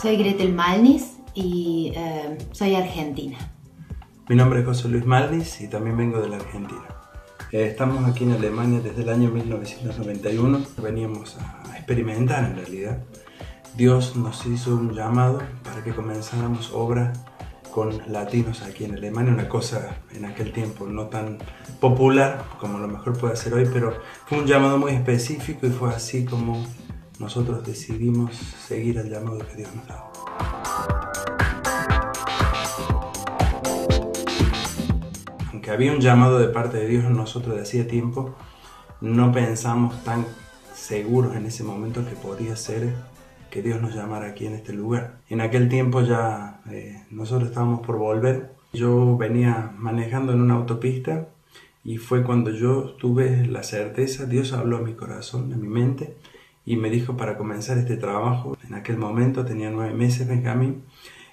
Soy Gretel Malnis y soy argentina. Mi nombre es José Luis Malnis y también vengo de la Argentina. Estamos aquí en Alemania desde el año 1991. Veníamos a experimentar en realidad. Dios nos hizo un llamado para que comenzáramos obras con latinos aquí en Alemania, una cosa en aquel tiempo no tan popular como a lo mejor puede ser hoy, pero fue un llamado muy específico y fue así como nosotros decidimos seguir el llamado que Dios nos daba. Aunque había un llamado de parte de Dios en nosotros de hacía tiempo, no pensamos tan seguros en ese momento que podía ser que Dios nos llamara aquí en este lugar. En aquel tiempo ya nosotros estábamos por volver. Yo venía manejando en una autopista y fue cuando yo tuve la certeza, Dios habló a mi corazón, a mi mente y me dijo para comenzar este trabajo. En aquel momento tenía 9 meses Benjamín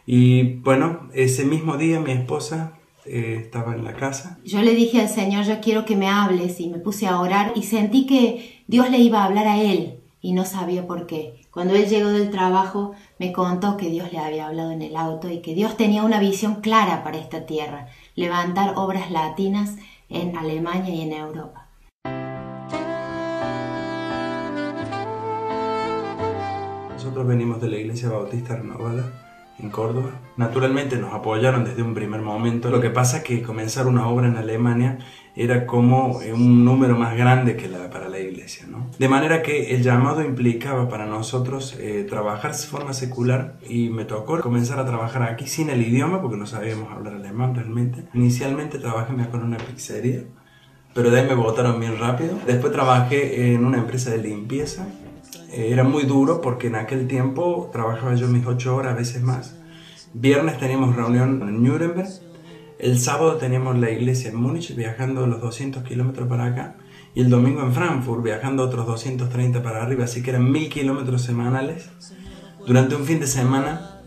y bueno, ese mismo día mi esposa estaba en la casa. Yo le dije al Señor, yo quiero que me hables, y me puse a orar y sentí que Dios le iba a hablar a él y no sabía por qué. Cuando él llegó del trabajo me contó que Dios le había hablado en el auto y que Dios tenía una visión clara para esta tierra, levantar obras latinas en Alemania y en Europa. Nosotros venimos de la Iglesia Bautista Renovada en Córdoba. Naturalmente nos apoyaron desde un primer momento. Lo que pasa es que comenzar una obra en Alemania era como un número más grande que para la iglesia, ¿no? De manera que el llamado implicaba para nosotros trabajar de forma secular y me tocó comenzar a trabajar aquí sin el idioma porque no sabíamos hablar alemán realmente. Inicialmente trabajé con una pizzería, pero de ahí me botaron bien rápido. Después trabajé en una empresa de limpieza. Era muy duro porque en aquel tiempo trabajaba yo mis 8 horas, a veces más. Viernes teníamos reunión en Nuremberg. El sábado teníamos la iglesia en Múnich viajando los 200 kilómetros para acá. Y el domingo en Frankfurt viajando otros 230 para arriba. Así que eran 1000 kilómetros semanales durante un fin de semana.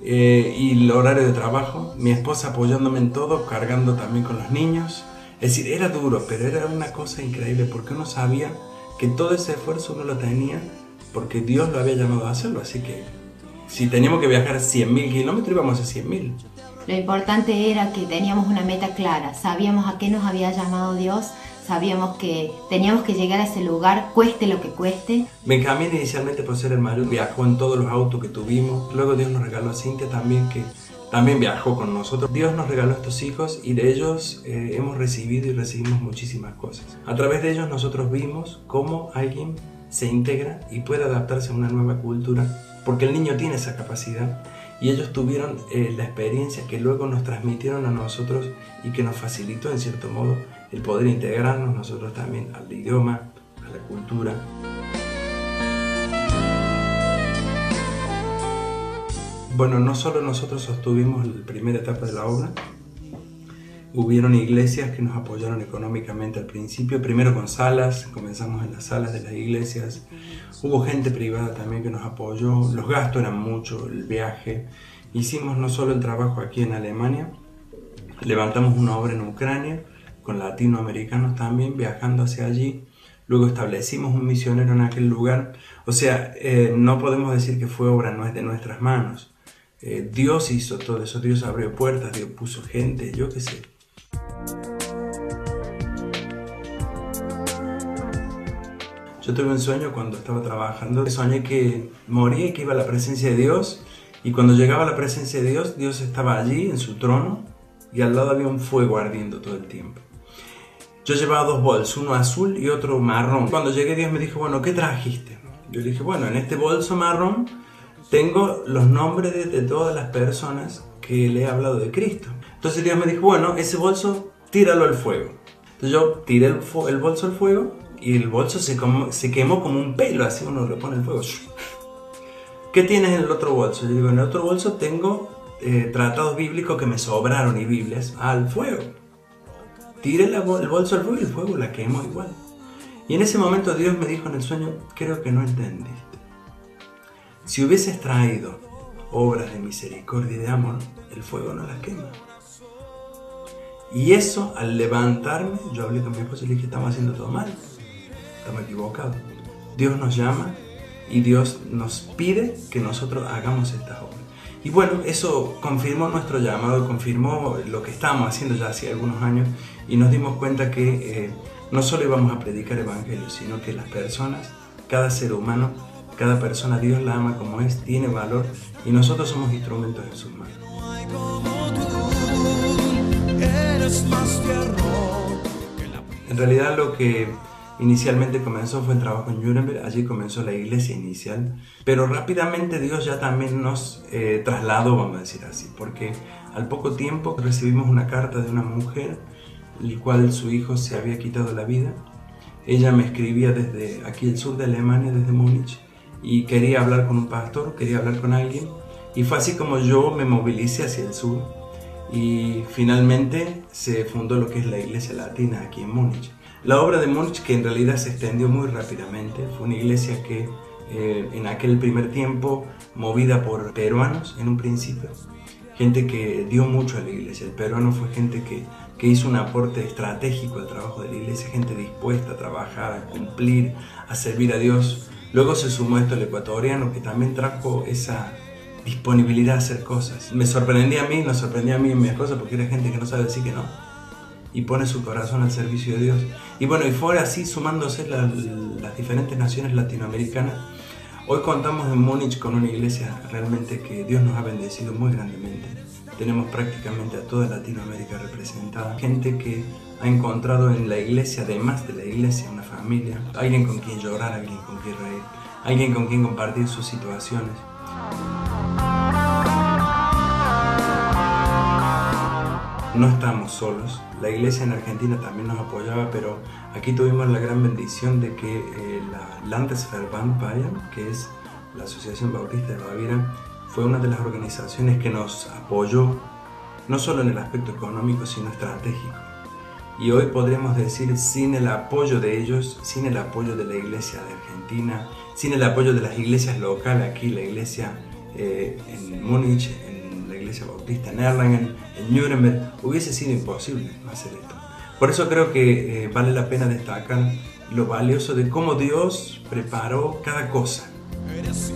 Y el horario de trabajo. Mi esposa apoyándome en todo, cargando también con los niños. Es decir, era duro, pero era una cosa increíble porque uno sabía que todo ese esfuerzo uno lo tenía porque Dios lo había llamado a hacerlo, así que si teníamos que viajar 100.000 kilómetros íbamos a 100.000. Lo importante era que teníamos una meta clara, sabíamos a qué nos había llamado Dios, sabíamos que teníamos que llegar a ese lugar, cueste lo que cueste. Benjamín inicialmente por ser el mayor viajó en todos los autos que tuvimos, luego Dios nos regaló a Cintia también que también viajó con nosotros. Dios nos regaló a estos hijos y de ellos hemos recibido y recibimos muchísimas cosas. A través de ellos nosotros vimos cómo alguien se integra y puede adaptarse a una nueva cultura, porque el niño tiene esa capacidad y ellos tuvieron la experiencia que luego nos transmitieron a nosotros y que nos facilitó en cierto modo el poder integrarnos nosotros también al idioma, a la cultura. Bueno, no solo nosotros sostuvimos la primera etapa de la obra, hubieron iglesias que nos apoyaron económicamente al principio, primero con salas, comenzamos en las salas de las iglesias, hubo gente privada también que nos apoyó, los gastos eran muchos, el viaje, hicimos no solo el trabajo aquí en Alemania, levantamos una obra en Ucrania, con latinoamericanos también viajando hacia allí, luego establecimos un misionero en aquel lugar, o sea, no podemos decir que fue obra de nuestras manos. Dios hizo todo eso, Dios abrió puertas, Dios puso gente, yo qué sé. Yo tuve un sueño cuando estaba trabajando, soñé que moría y que iba a la presencia de Dios, y cuando llegaba a la presencia de Dios, Dios estaba allí en su trono y al lado había un fuego ardiendo todo el tiempo. Yo llevaba 2 bolsos, uno azul y otro marrón. Cuando llegué Dios me dijo, bueno, ¿qué trajiste? Yo le dije, bueno, en este bolso marrón tengo los nombres de todas las personas que le he hablado de Cristo. Entonces Dios me dijo, bueno, ese bolso tíralo al fuego. Entonces yo tiré el bolso al fuego y el bolso se quemó como un pelo, así uno le pone el fuego. ¿Qué tienes en el otro bolso? Yo digo, en el otro bolso tengo tratados bíblicos que me sobraron y Biblias al fuego. Tiré el bolso al fuego y el fuego la quemó igual. Y en ese momento Dios me dijo en el sueño, creo que no entendiste. Si hubieses traído obras de misericordia y de amor, el fuego no las quema. Y eso, al levantarme, yo hablé con mi esposa y le dije, estamos haciendo todo mal, estamos equivocados. Dios nos llama y Dios nos pide que nosotros hagamos estas obras. Y bueno, eso confirmó nuestro llamado, confirmó lo que estábamos haciendo ya hace algunos años, y nos dimos cuenta que no solo íbamos a predicar evangelio, sino que las personas, cada ser humano, cada persona, Dios la ama como es, tiene valor, y nosotros somos instrumentos en sus manos. En realidad lo que inicialmente comenzó fue el trabajo en Nuremberg, allí comenzó la iglesia inicial, pero rápidamente Dios ya también nos trasladó, vamos a decir así, porque al poco tiempo recibimos una carta de una mujer, el cual su hijo se había quitado la vida. Ella me escribía desde aquí el sur de Alemania, desde Múnich, y quería hablar con un pastor, quería hablar con alguien, y fue así como yo me movilicé hacia el sur, y finalmente se fundó lo que es la Iglesia Latina aquí en Múnich. La obra de Múnich, que en realidad se extendió muy rápidamente, fue una iglesia que en aquel primer tiempo, movida por peruanos en un principio, gente que dio mucho a la iglesia. El peruano fue gente que hizo un aporte estratégico al trabajo de la iglesia, gente dispuesta a trabajar, a cumplir, a servir a Dios. Luego se sumó esto el ecuatoriano, que también trajo esa disponibilidad a hacer cosas. Me sorprendía a mí, nos sorprendía a mí y a mi esposa, porque era gente que no sabe decir que no y pone su corazón al servicio de Dios. Y bueno, y fue así sumándose las diferentes naciones latinoamericanas. Hoy contamos en Múnich con una iglesia realmente que Dios nos ha bendecido muy grandemente. Tenemos prácticamente a toda Latinoamérica representada. Gente que ha encontrado en la iglesia, además de la iglesia, una familia. Alguien con quien llorar, alguien con quien reír, alguien con quien compartir sus situaciones. No estamos solos. La iglesia en Argentina también nos apoyaba, pero aquí tuvimos la gran bendición de que la Landesverband Bayern, que es la Asociación Bautista de Baviera, fue una de las organizaciones que nos apoyó, no solo en el aspecto económico, sino estratégico. Y hoy podremos decir, sin el apoyo de ellos, sin el apoyo de la iglesia de Argentina, sin el apoyo de las iglesias locales aquí, la iglesia en Múnich, la iglesia bautista en Erlangen, en Nuremberg, hubiese sido imposible hacer esto. Por eso creo que vale la pena destacar lo valioso de cómo Dios preparó cada cosa.